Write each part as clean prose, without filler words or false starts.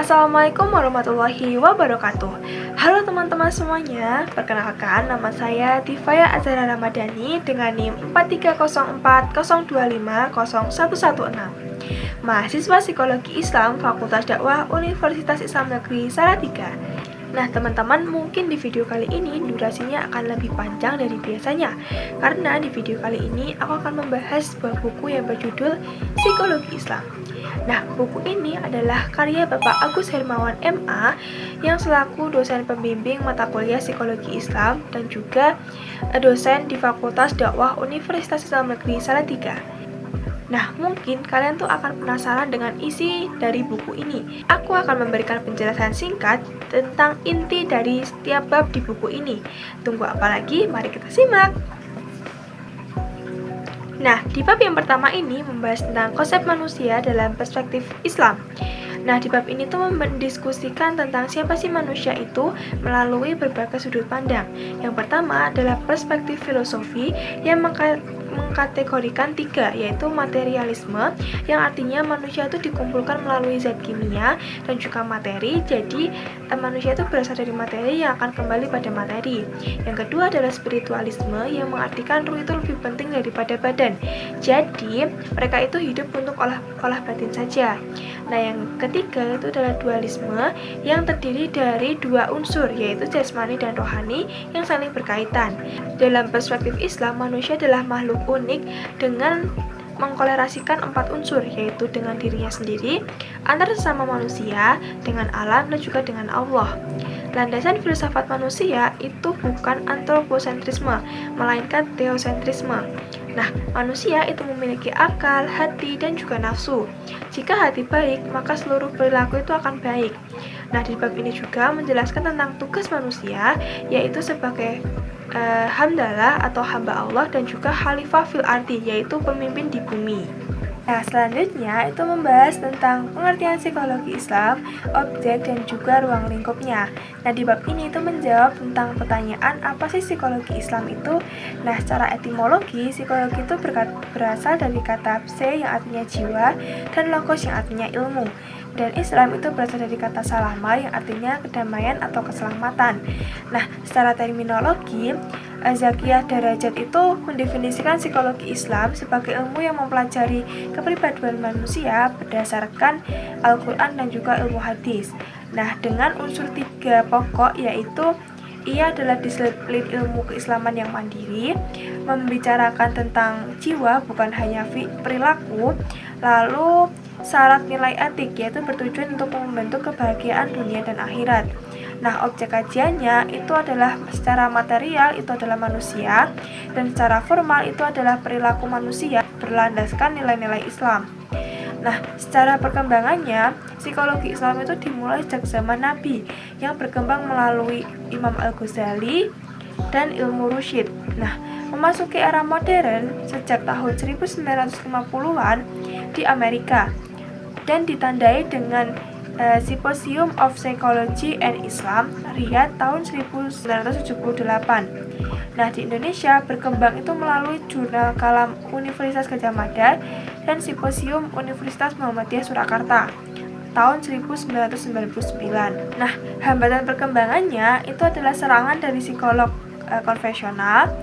Assalamualaikum warahmatullahi wabarakatuh. Halo teman-teman semuanya, perkenalkan nama saya Tifaya Azhara Ramadhani dengan NIM 430402501116, mahasiswa Psikologi Islam Fakultas Dakwah Universitas Islam Negeri Salatiga. Nah teman-teman, mungkin di video kali ini durasinya akan lebih panjang dari biasanya, karena di video kali ini aku akan membahas sebuah buku yang berjudul Psikologi Islam. Nah, buku ini adalah karya Bapak Agus Hermawan MA yang selaku dosen pembimbing mata kuliah Psikologi Islam dan juga dosen di Fakultas Dakwah Universitas Islam Negeri Salatiga. Nah, mungkin kalian tuh akan penasaran dengan isi dari buku ini. Aku akan memberikan penjelasan singkat tentang inti dari setiap bab di buku ini. Tunggu apa lagi? Mari kita simak. Nah, di bab yang pertama ini membahas tentang konsep manusia dalam perspektif Islam. Nah, di bab ini tuh mendiskusikan tentang siapa sih manusia itu melalui berbagai sudut pandang. Yang pertama adalah perspektif filosofi yang mengkategorikan tiga, yaitu materialisme, yang artinya manusia itu dikumpulkan melalui zat kimia dan juga materi. Jadi manusia itu berasal dari materi yang akan kembali pada materi. Yang kedua adalah spiritualisme, yang mengartikan ruh itu lebih penting daripada badan. Jadi mereka itu hidup untuk olah batin saja. Nah, yang ketiga itu adalah dualisme, yang terdiri dari dua unsur, yaitu jasmani dan rohani yang saling berkaitan. Dalam perspektif Islam, manusia adalah makhluk unik dengan mengkolerasikan empat unsur, yaitu dengan dirinya sendiri, antar sesama manusia, dengan alam, dan juga dengan Allah. Landasan filsafat manusia itu bukan antroposentrisme, melainkan teosentrisme. Nah, manusia itu memiliki akal, hati, dan juga nafsu. Jika hati baik, maka seluruh perilaku itu akan baik. Nah, di bab ini juga menjelaskan tentang tugas manusia, yaitu sebagai hamdalah atau hamba Allah dan juga khalifah fil ardi, yaitu pemimpin di bumi. Nah, selanjutnya itu membahas tentang pengertian psikologi Islam, objek dan juga ruang lingkupnya. Nah, di bab ini itu menjawab tentang pertanyaan apa sih psikologi Islam itu. Nah, secara etimologi, psikologi itu berasal dari kata pse yang artinya jiwa dan logos yang artinya ilmu. Dan Islam itu berasal dari kata salama yang artinya kedamaian atau keselamatan. Nah, secara terminologi, Zakiyah Darajat itu mendefinisikan psikologi Islam sebagai ilmu yang mempelajari kepribadian manusia berdasarkan Al-Quran dan juga ilmu hadis. Nah, dengan unsur tiga pokok, yaitu ia adalah disiplin ilmu keislaman yang mandiri, membicarakan tentang jiwa bukan hanya perilaku, lalu syarat nilai etik, yaitu bertujuan untuk membentuk kebahagiaan dunia dan akhirat. Nah, objek kajiannya itu adalah secara material itu adalah manusia, dan secara formal itu adalah perilaku manusia berlandaskan nilai-nilai Islam. Nah, secara perkembangannya, psikologi Islam itu dimulai sejak zaman Nabi yang berkembang melalui Imam Al-Ghazali dan ilmu rusyid. Nah, memasuki era modern sejak tahun 1950-an di Amerika dan ditandai dengan Symposium of Psychology and Islam Riyadh tahun 1978. Nah, di Indonesia berkembang itu melalui Jurnal Kalam Universitas Gadjah Mada dan Simposium Universitas Muhammadiyah Surakarta tahun 1999. Nah, hambatan perkembangannya itu adalah serangan dari psikolog konvensional,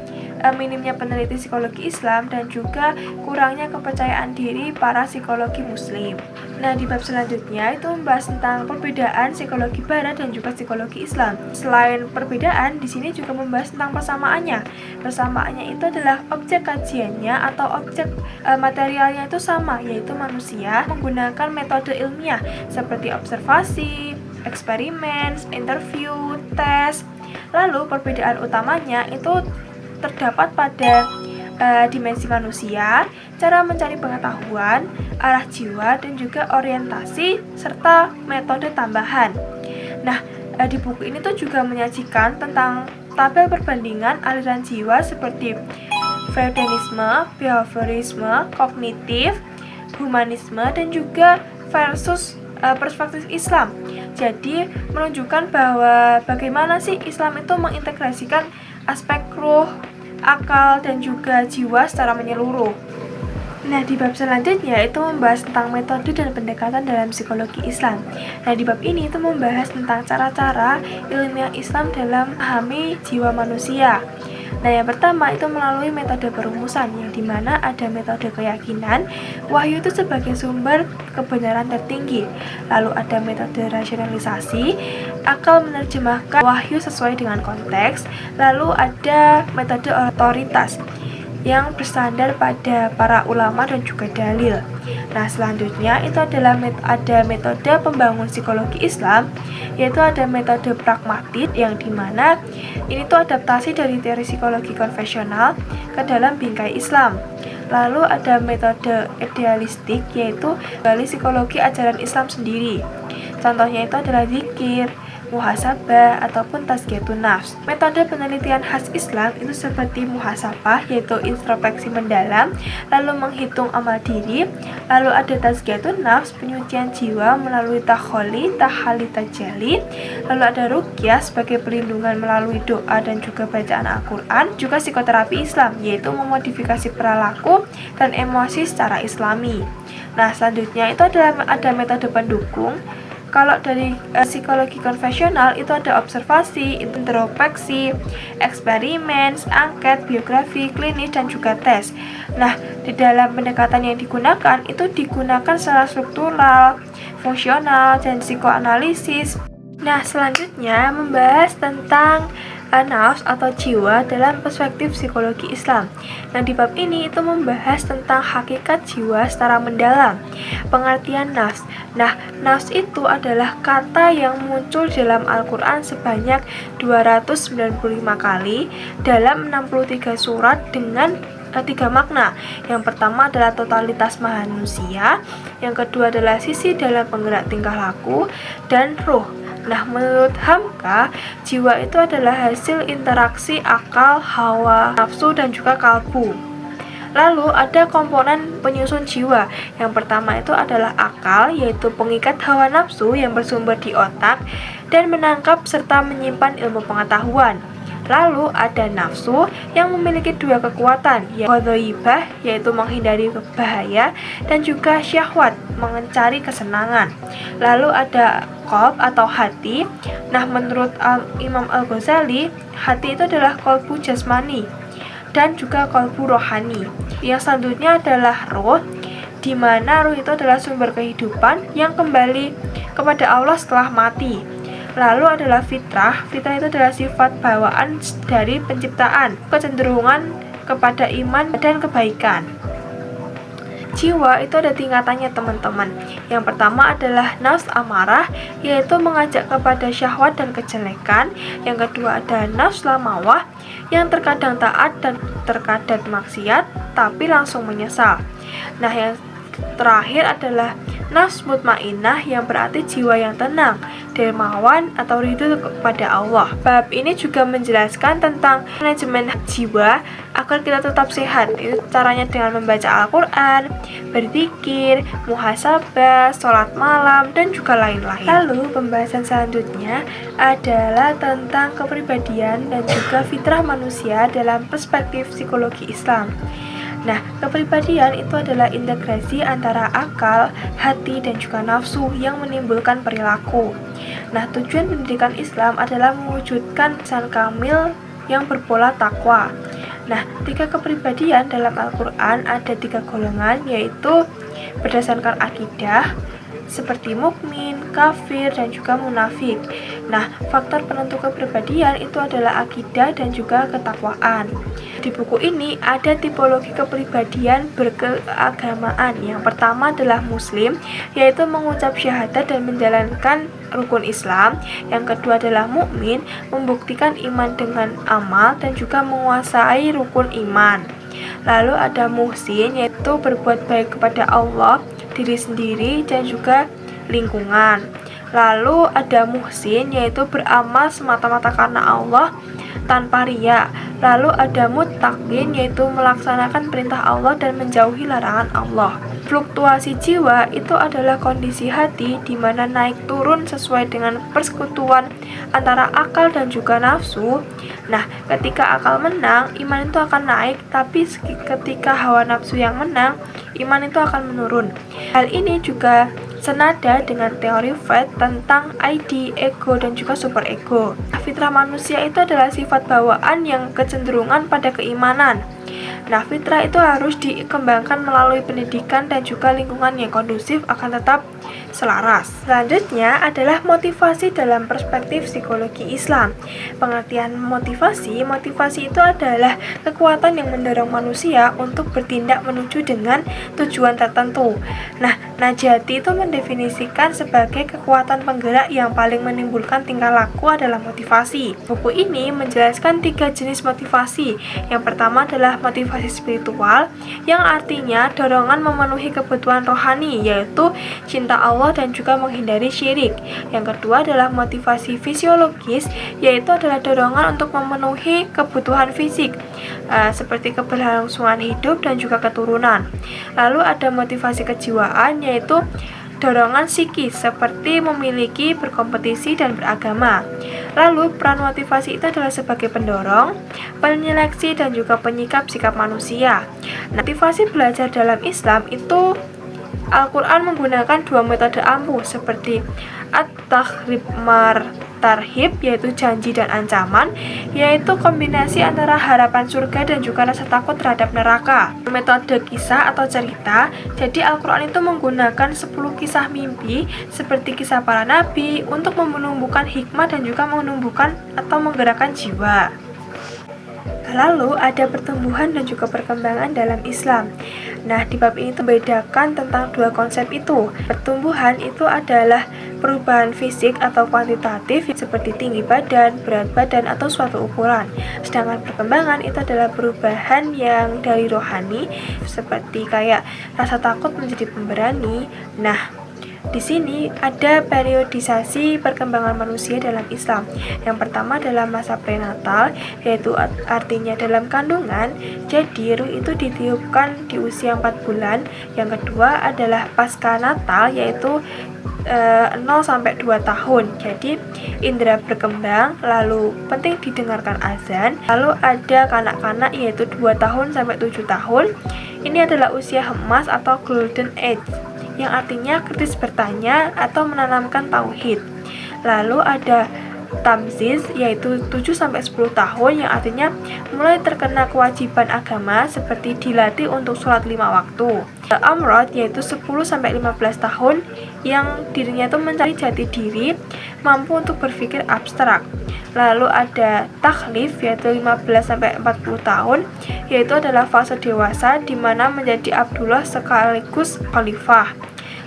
minimnya peneliti psikologi Islam, dan juga kurangnya kepercayaan diri para psikologi muslim. Nah, di bab selanjutnya itu membahas tentang perbedaan psikologi barat dan juga psikologi Islam. Selain perbedaan, di sini juga membahas tentang persamaannya. Persamaannya itu adalah objek kajiannya atau objek materialnya itu sama, yaitu manusia menggunakan metode ilmiah seperti observasi, eksperimen, interview, tes. Lalu perbedaan utamanya itu terdapat pada dimensi manusia, cara mencari pengetahuan, arah jiwa, dan juga orientasi, serta metode tambahan. Nah, di buku ini tuh juga menyajikan tentang tabel perbandingan aliran jiwa seperti Freudianisme, behaviorisme, kognitif, humanisme, dan juga versus perspektif Islam. Jadi menunjukkan bahwa bagaimana sih Islam itu mengintegrasikan aspek ruh, akal, dan juga jiwa secara menyeluruh. Nah, di bab selanjutnya itu membahas tentang metode dan pendekatan dalam psikologi Islam. Nah, di bab ini itu membahas tentang cara-cara ilmiah Islam dalam memahami jiwa manusia. Nah, yang pertama itu melalui metode perumusan, yang dimana ada metode keyakinan, wahyu itu sebagai sumber kebenaran tertinggi. Lalu ada metode rasionalisasi, akal menerjemahkan wahyu sesuai dengan konteks. Lalu ada metode otoritas, yang bersandar pada para ulama dan juga dalil. Nah, selanjutnya itu adalah ada metode pembangun psikologi Islam, yaitu ada metode pragmatik, yang dimana ini tuh adaptasi dari teori psikologi konvensional ke dalam bingkai Islam. Lalu ada metode idealistik, yaitu gali psikologi ajaran Islam sendiri. Contohnya itu adalah zikir, muhasabah, ataupun tazkiyatun nafs. Metode penelitian khas Islam itu seperti muhasabah, yaitu introspeksi mendalam, lalu menghitung amal diri. Lalu ada tazkiyatun nafs, penyucian jiwa melalui takholi, tahali, tajali. Lalu ada ruqyah sebagai perlindungan melalui doa dan juga bacaan Al-Quran. Juga psikoterapi Islam, yaitu memodifikasi perilaku dan emosi secara islami. Nah, selanjutnya itu ada metode pendukung. Kalau dari psikologi konvensional itu ada observasi, introspeksi, eksperimen, angket, biografi, klinis, dan juga tes. Nah, di dalam pendekatan yang digunakan itu digunakan secara struktural, fungsional, dan psikoanalisis. Nah, selanjutnya membahas tentang nafs atau jiwa dalam perspektif psikologi Islam. Nah, di bab ini itu membahas tentang hakikat jiwa secara mendalam. Pengertian nafs. Nah, nafs itu adalah kata yang muncul dalam Al-Quran sebanyak 295 kali dalam 63 surat dengan 3 makna. Yang pertama adalah totalitas manusia, yang kedua adalah sisi dalam penggerak tingkah laku, dan ruh. Nah, menurut Hamka, jiwa itu adalah hasil interaksi akal, hawa, nafsu, dan juga kalbu. Lalu ada komponen penyusun jiwa. Yang pertama itu adalah akal, yaitu pengikat hawa nafsu yang bersumber di otak dan menangkap serta menyimpan ilmu pengetahuan. Lalu ada nafsu yang memiliki dua kekuatan, yaitu yaitu menghindari bahaya, dan juga syahwat, mencari kesenangan. Lalu ada qalb atau hati. Nah, menurut Imam Al-Ghazali, hati itu adalah qalbu jasmani dan juga qalbu rohani. Yang selanjutnya adalah ruh, di mana ruh itu adalah sumber kehidupan yang kembali kepada Allah setelah mati. Lalu adalah fitrah. Fitrah itu adalah sifat bawaan dari penciptaan, kecenderungan kepada iman dan kebaikan. Jiwa itu ada tingkatannya, teman-teman. Yang pertama adalah nafs amarah, yaitu mengajak kepada syahwat dan kejelekan. Yang kedua ada nafs lamawah, yang terkadang taat dan terkadang maksiat, tapi langsung menyesal. Nah, yang terakhir adalah nafs mutmainnah, yang berarti jiwa yang tenang, dermawan, atau ridho kepada Allah. Bab ini juga menjelaskan tentang manajemen jiwa agar kita tetap sehat. Itu caranya dengan membaca Al-Quran, berzikir, muhasabah, sholat malam, dan juga lain-lain. Lalu pembahasan selanjutnya adalah tentang kepribadian dan juga fitrah manusia dalam perspektif psikologi Islam. Nah, kepribadian itu adalah integrasi antara akal, hati, dan juga nafsu yang menimbulkan perilaku. Nah, tujuan pendidikan Islam adalah mewujudkan insan kamil yang berpola takwa. Nah, 3 kepribadian dalam Al-Quran ada 3 golongan, yaitu berdasarkan akidah, seperti mukmin, kafir, dan juga munafik. Nah, faktor penentu kepribadian itu adalah akidah dan juga ketakwaan. Di buku ini ada tipologi kepribadian berkeagamaan. Yang pertama adalah muslim, yaitu mengucap syahadat dan menjalankan rukun Islam. Yang kedua adalah mukmin, membuktikan iman dengan amal dan juga menguasai rukun iman. Lalu ada muhsin, yaitu berbuat baik kepada Allah, diri sendiri, dan juga lingkungan. Lalu ada muhsin, yaitu beramal semata-mata karena Allah, tanpa riya. Lalu ada muttaqin, yaitu melaksanakan perintah Allah dan menjauhi larangan Allah. Fluktuasi jiwa itu adalah kondisi hati di mana naik turun sesuai dengan persekutuan antara akal dan juga nafsu. Nah, ketika akal menang, iman itu akan naik, tapi ketika hawa nafsu yang menang, iman itu akan menurun. Hal ini juga senada dengan teori Freud tentang ID, ego, dan juga superego. Fitrah manusia itu adalah sifat bawaan yang kecenderungan pada keimanan. Nah, fitrah itu harus dikembangkan melalui pendidikan dan juga lingkungan yang kondusif akan tetap selaras. Selanjutnya adalah motivasi dalam perspektif psikologi Islam. Pengertian motivasi itu adalah kekuatan yang mendorong manusia untuk bertindak menuju dengan tujuan tertentu. Nah, Najati itu mendefinisikan sebagai kekuatan penggerak yang paling menimbulkan tingkah laku adalah motivasi. Buku ini menjelaskan 3 jenis motivasi. Yang pertama adalah motivasi spiritual, yang artinya dorongan memenuhi kebutuhan rohani, yaitu cinta Allah dan juga menghindari syirik. Yang kedua adalah motivasi fisiologis, yaitu adalah dorongan untuk memenuhi kebutuhan fisik, seperti keberlangsungan hidup dan juga keturunan. Lalu ada motivasi kejiwaan, yaitu dorongan psikis seperti memiliki, berkompetisi, dan beragama. Lalu peran motivasi itu adalah sebagai pendorong, penyeleksi, dan juga penyikap sikap manusia. Motivasi belajar dalam Islam itu Al-Quran menggunakan 2 metode ampuh seperti at-takhrib tarhib, yaitu janji dan ancaman, yaitu kombinasi antara harapan surga dan juga rasa takut terhadap neraka. Metode kisah atau cerita, jadi Al-Quran itu menggunakan 10 kisah mimpi seperti kisah para nabi untuk menumbuhkan hikmah dan juga menumbuhkan atau menggerakkan jiwa. Lalu ada pertumbuhan dan juga perkembangan dalam Islam. Nah, di bab ini membedakan tentang 2 konsep itu. Pertumbuhan itu adalah perubahan fisik atau kuantitatif seperti tinggi badan, berat badan, atau suatu ukuran. Sedangkan perkembangan itu adalah perubahan yang dari rohani seperti kayak rasa takut menjadi pemberani. Nah, di sini ada periodisasi perkembangan manusia dalam Islam. Yang pertama adalah masa prenatal, yaitu artinya dalam kandungan. Jadi ruh itu ditiupkan di usia 4 bulan. Yang kedua adalah pasca natal, yaitu 0 sampai 2 tahun. Jadi indera berkembang, lalu penting didengarkan azan. Lalu ada kanak-kanak, yaitu 2 tahun sampai 7 tahun. Ini adalah usia emas atau golden age, yang artinya kritis bertanya atau menanamkan tauhid. Lalu ada tamziz, yaitu 7-10 tahun, yang artinya mulai terkena kewajiban agama seperti dilatih untuk sholat 5 waktu. Amrod, yaitu 10-15 tahun, yang dirinya itu mencari jati diri, mampu untuk berpikir abstrak. Lalu ada takhlif, yaitu 15-40 tahun, yaitu adalah fase dewasa di mana menjadi Abdullah sekaligus khalifah.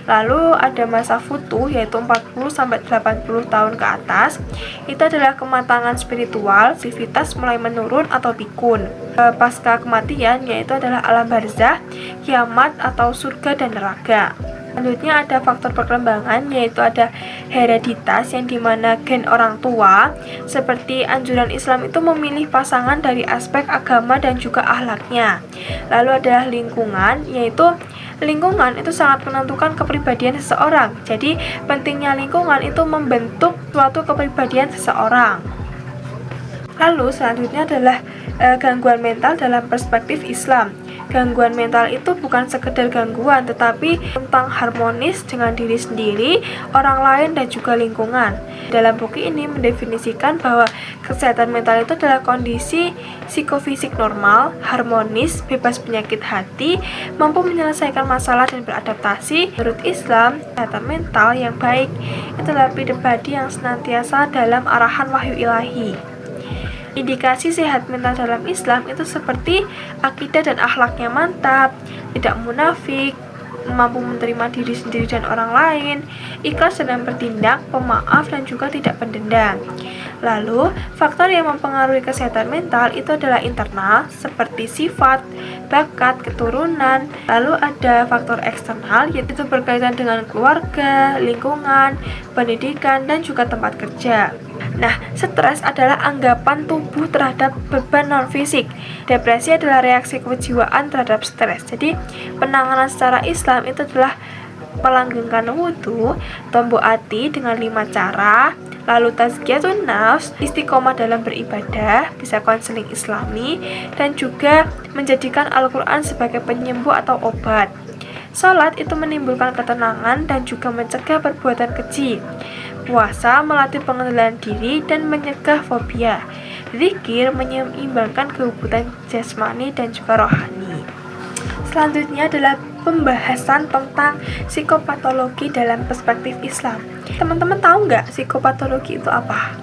Lalu ada masa futuh, yaitu 40-80 tahun ke atas. Itu adalah kematangan spiritual, sivitas mulai menurun atau pikun. Pasca kematian, yaitu adalah alam barzah, kiamat atau surga dan neraka. Selanjutnya ada faktor perkembangan, yaitu ada hereditas, yang dimana gen orang tua, seperti anjuran Islam itu memilih pasangan dari aspek agama dan juga akhlaknya. Lalu ada lingkungan, yaitu lingkungan itu sangat menentukan kepribadian seseorang. Jadi pentingnya lingkungan itu membentuk suatu kepribadian seseorang. Lalu selanjutnya adalah gangguan mental dalam perspektif Islam. Gangguan mental itu bukan sekedar gangguan, tetapi tentang harmonis dengan diri sendiri, orang lain, dan juga lingkungan. Dalam buku ini mendefinisikan bahwa kesehatan mental itu adalah kondisi psikofisik normal, harmonis, bebas penyakit hati, mampu menyelesaikan masalah dan beradaptasi. Menurut Islam, kesehatan mental yang baik adalah pribadi yang senantiasa dalam arahan wahyu ilahi. Indikasi sehat mental dalam Islam itu seperti akidah dan akhlaknya mantap, tidak munafik, mampu menerima diri sendiri dan orang lain, ikhlas dalam bertindak, pemaaf, dan juga tidak pendendam. Lalu, faktor yang mempengaruhi kesehatan mental itu adalah internal, seperti sifat, bakat, keturunan. Lalu ada faktor eksternal, yaitu berkaitan dengan keluarga, lingkungan, pendidikan, dan juga tempat kerja. Nah, stres adalah anggapan tubuh terhadap beban non-fisik. Depresi adalah reaksi kejiwaan terhadap stres. Jadi, penanganan secara Islam itu adalah melanggengkan wudhu, tombok hati dengan 5 cara, lalu tazkiyatun nafs, istiqomah dalam beribadah, bisa konseling islami, dan juga menjadikan Al-Quran sebagai penyembuh atau obat. Salat itu menimbulkan ketenangan dan juga mencegah perbuatan keji. Puasa melatih pengendalian diri dan menyegah fobia. Zikir menyeimbangkan kehidupan jasmani dan juga rohani. Selanjutnya adalah pembahasan tentang psikopatologi dalam perspektif Islam. Teman-teman tahu nggak psikopatologi itu apa?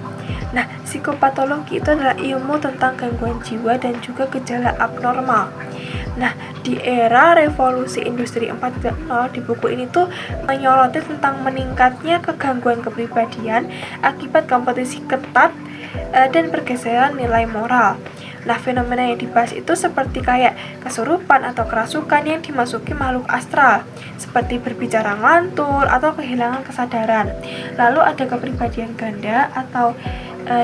Nah, psikopatologi itu adalah ilmu tentang gangguan jiwa dan juga gejala abnormal. Nah, di era revolusi industri 4.0 di buku ini tuh menyoroti tentang meningkatnya kegangguan kepribadian akibat kompetisi ketat dan pergeseran nilai moral. Nah, fenomena yang dibahas itu seperti kayak kesurupan atau kerasukan yang dimasuki makhluk astral, seperti berbicara ngantul atau kehilangan kesadaran. Lalu ada kepribadian ganda atau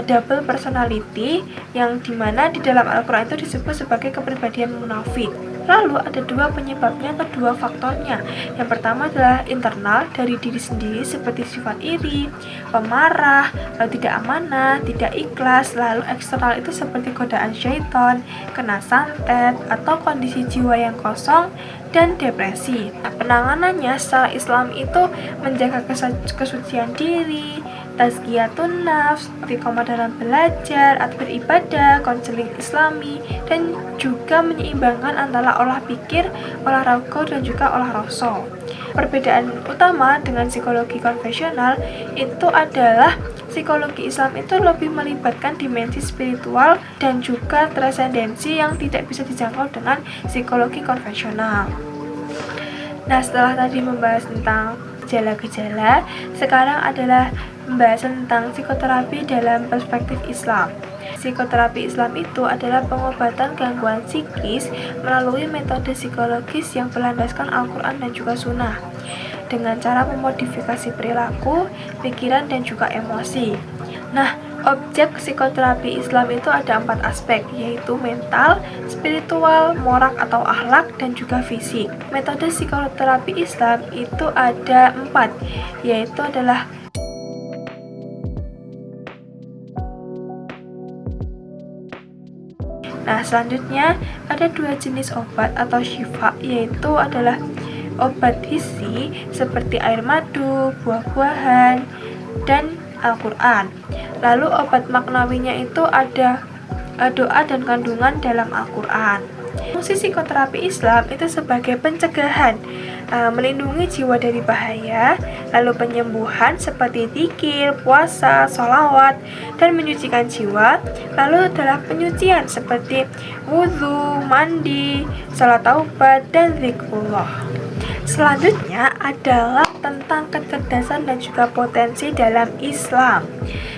double personality yang dimana di dalam Al-Quran itu disebut sebagai kepribadian munafik. Lalu ada 2 penyebabnya atau 2 faktornya. Yang pertama adalah internal dari diri sendiri seperti sifat iri, pemarah, lalu tidak amanah, tidak ikhlas. Lalu eksternal itu seperti godaan syaitan, kena santet, atau kondisi jiwa yang kosong dan depresi. Nah, penanganannya secara Islam itu menjaga kesucian diri, tazkiyatun nafs, istiqomah dalam belajar atau beribadah, konseling islami, dan juga menyeimbangkan antara olah pikir, olah raga, dan juga olah rasa. Perbedaan utama dengan psikologi konvensional itu adalah psikologi Islam itu lebih melibatkan dimensi spiritual dan juga transendensi yang tidak bisa dijangkau dengan psikologi konvensional. Nah, setelah tadi membahas tentang gejala-gejala, sekarang adalah pembahasan tentang psikoterapi dalam perspektif Islam. Psikoterapi Islam itu adalah pengobatan gangguan psikis melalui metode psikologis yang berlandaskan Al-Quran dan juga Sunnah, dengan cara memodifikasi perilaku, pikiran, dan juga emosi. Nah, objek psikoterapi Islam itu ada 4 aspek, yaitu mental, spiritual, moral atau akhlak, dan juga fisik. Metode psikoterapi Islam itu ada 4, yaitu adalah Nah, selanjutnya ada 2 jenis obat atau syifa, yaitu adalah obat hissi seperti air madu, buah-buahan, dan Al-Quran. Lalu obat maknawinya itu ada doa dan kandungan dalam Al-Quran. Fungsi psikoterapi Islam itu sebagai pencegahan, melindungi jiwa dari bahaya, lalu penyembuhan seperti zikir, puasa, sholawat, dan menyucikan jiwa. Lalu adalah penyucian seperti wudhu, mandi, salat taubat, dan zikrullah. Selanjutnya adalah tentang kecerdasan dan juga potensi dalam Islam.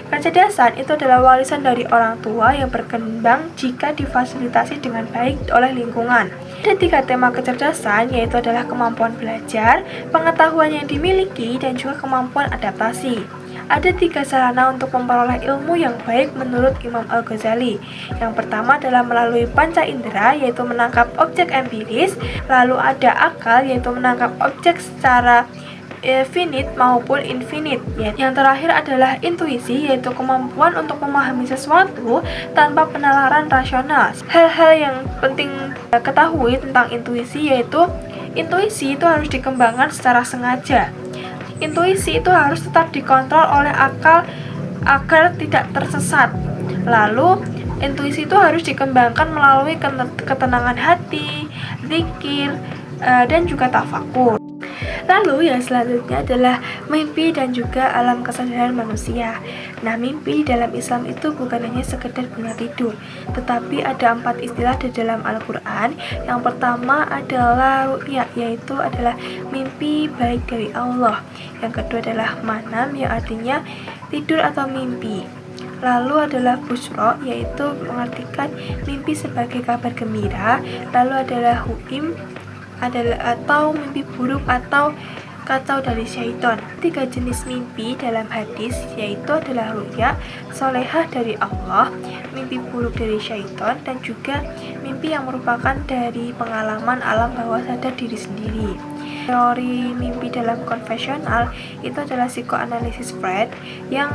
Kecerdasan itu adalah warisan dari orang tua yang berkembang jika difasilitasi dengan baik oleh lingkungan. Ada 3 tema kecerdasan, yaitu adalah kemampuan belajar, pengetahuan yang dimiliki, dan juga kemampuan adaptasi. Ada 3 sarana untuk memperoleh ilmu yang baik menurut Imam Al-Ghazali. Yang pertama adalah melalui panca indera, yaitu menangkap objek empiris. Lalu ada akal, yaitu menangkap objek secara finite maupun infinite. Yang terakhir adalah intuisi, yaitu kemampuan untuk memahami sesuatu tanpa penalaran rasional. Hal-hal yang penting ketahui tentang intuisi, yaitu intuisi itu harus dikembangkan secara sengaja. Intuisi itu harus tetap dikontrol oleh akal agar tidak tersesat. Lalu, intuisi itu harus dikembangkan melalui ketenangan hati, zikir, dan juga tafakur. Lalu yang selanjutnya adalah mimpi dan juga alam kesadaran manusia. Nah, mimpi dalam Islam itu bukan hanya sekedar bunga tidur, tetapi ada 4 istilah di dalam Al-Quran. Yang pertama adalah ru'ya, yaitu adalah mimpi baik dari Allah. Yang kedua adalah manam, yang artinya tidur atau mimpi. Lalu adalah busro, yaitu mengartikan mimpi sebagai kabar gembira. Lalu adalah huim, adalah atau mimpi buruk atau kacau dari syaitan. 3 jenis mimpi dalam hadis yaitu adalah ru'ya solehah dari Allah, mimpi buruk dari syaitan, dan juga mimpi yang merupakan dari pengalaman alam bawah sadar diri sendiri. Teori mimpi dalam konvensional itu adalah psikoanalisis Freud yang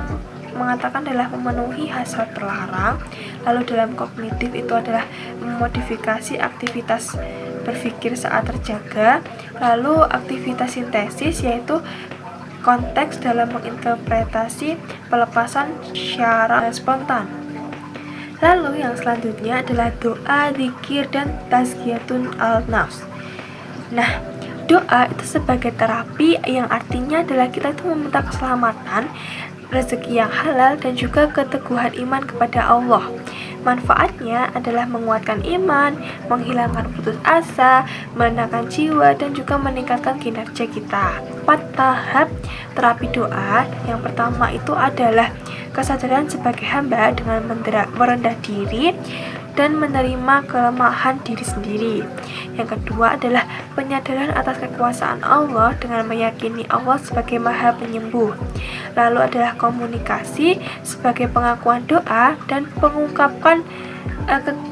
mengatakan adalah memenuhi hasrat terlarang. Lalu dalam kognitif itu adalah memodifikasi aktivitas berpikir saat terjaga. Lalu aktivitas sintesis yaitu konteks dalam menginterpretasi pelepasan secara spontan. Lalu yang selanjutnya adalah doa, zikir, dan tazkiyatun al-nafs. Nah, doa itu sebagai terapi yang artinya adalah kita itu meminta keselamatan, rezeki yang halal, dan juga keteguhan iman kepada Allah. Manfaatnya adalah menguatkan iman, menghilangkan putus asa, menenangkan jiwa, dan juga meningkatkan kinerja kita. 4 tahap terapi doa. Yang pertama itu adalah kesadaran sebagai hamba dengan merendah diri dan menerima kelemahan diri sendiri. Yang kedua adalah penyadaran atas kekuasaan Allah dengan meyakini Allah sebagai Maha Penyembuh. Lalu adalah komunikasi sebagai pengakuan doa dan pengungkapan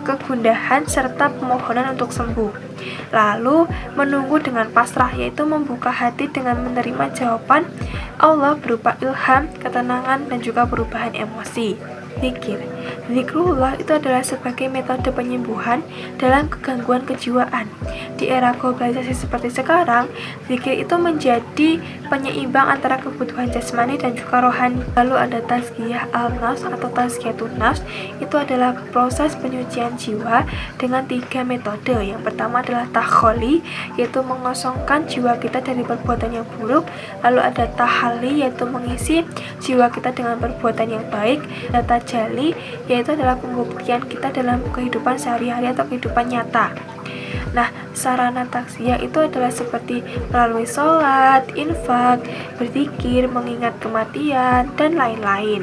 kegundahan serta pemohonan untuk sembuh. Lalu menunggu dengan pasrah, yaitu membuka hati dengan menerima jawaban Allah berupa ilham, ketenangan, dan juga perubahan emosi. Zikir. Zikrullah itu adalah sebagai metode penyembuhan dalam kegangguan kejiwaan. Di era globalisasi seperti sekarang, zikir itu menjadi penyeimbang antara kebutuhan jasmani dan juga rohani. Lalu ada tazkiyah al-nafs atau tazkiyatun nafs. Itu adalah proses penyucian jiwa dengan 3 metode. Yang pertama adalah takholi, yaitu mengosongkan jiwa kita dari perbuatan yang buruk. Lalu ada tahali, yaitu mengisi jiwa kita dengan perbuatan yang baik. Ada tajali, yaitu adalah pembuktian kita dalam kehidupan sehari-hari atau kehidupan nyata. Nah, sarana taksiyah itu adalah seperti melalui sholat, infak, berzikir, mengingat kematian, dan lain-lain.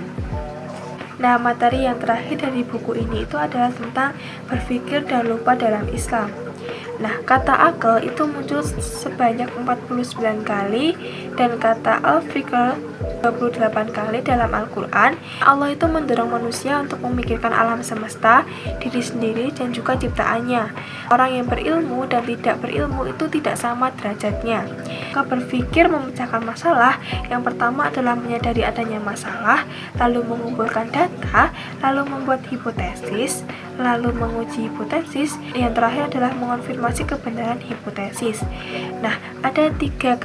Nah, materi yang terakhir dari buku ini itu adalah tentang berpikir dan lupa dalam Islam. Nah, kata akal itu muncul sebanyak 49 kali dan kata al-fikr 28 kali dalam Al-Quran. Allah itu mendorong manusia untuk memikirkan alam semesta, diri sendiri, dan juga ciptaannya. Orang yang berilmu dan tidak berilmu itu tidak sama derajatnya. Jika berpikir memecahkan masalah, yang pertama adalah menyadari adanya masalah, lalu mengumpulkan data, lalu membuat hipotesis, lalu menguji hipotesis, yang terakhir adalah mengonfirmasi kebenaran hipotesis. Nah, ada 3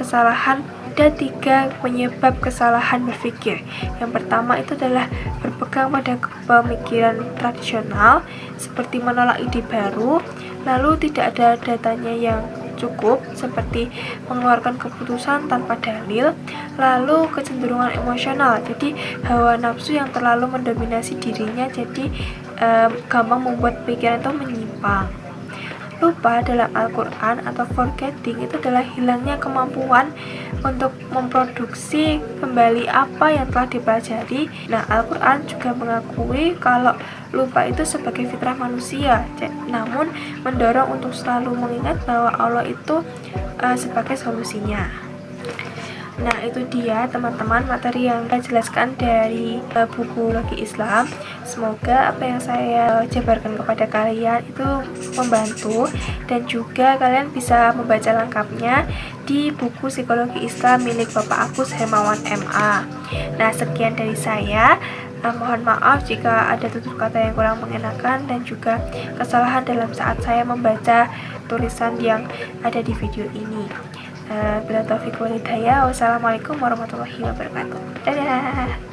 penyebab kesalahan berpikir. Yang pertama itu adalah berpegang pada pemikiran tradisional, seperti menolak ide baru, lalu tidak ada datanya yang cukup, seperti mengeluarkan keputusan tanpa dalil, lalu kecenderungan emosional, jadi hawa nafsu yang terlalu mendominasi dirinya, jadi gampang membuat pikiran itu menyimpang. Lupa dalam Al-Quran atau forgetting itu adalah hilangnya kemampuan untuk memproduksi kembali apa yang telah dipelajari. Nah, Al-Quran juga mengakui kalau lupa itu sebagai fitrah manusia, namun mendorong untuk selalu mengingat bahwa Allah itu sebagai solusinya. Nah, itu dia teman-teman materi yang saya jelaskan dari buku Logi Islam. Semoga apa yang saya jabarkan kepada kalian itu membantu, dan juga kalian bisa membaca lengkapnya di buku Psikologi Islam milik Bapak Agus Hermawan MA. Nah, sekian dari saya. Mohon maaf jika ada tutur kata yang kurang mengenakan dan juga kesalahan dalam saat saya membaca tulisan yang ada di video ini. Bila taufiq wal hidayah. Wassalamualaikum warahmatullahi wabarakatuh. Dadah.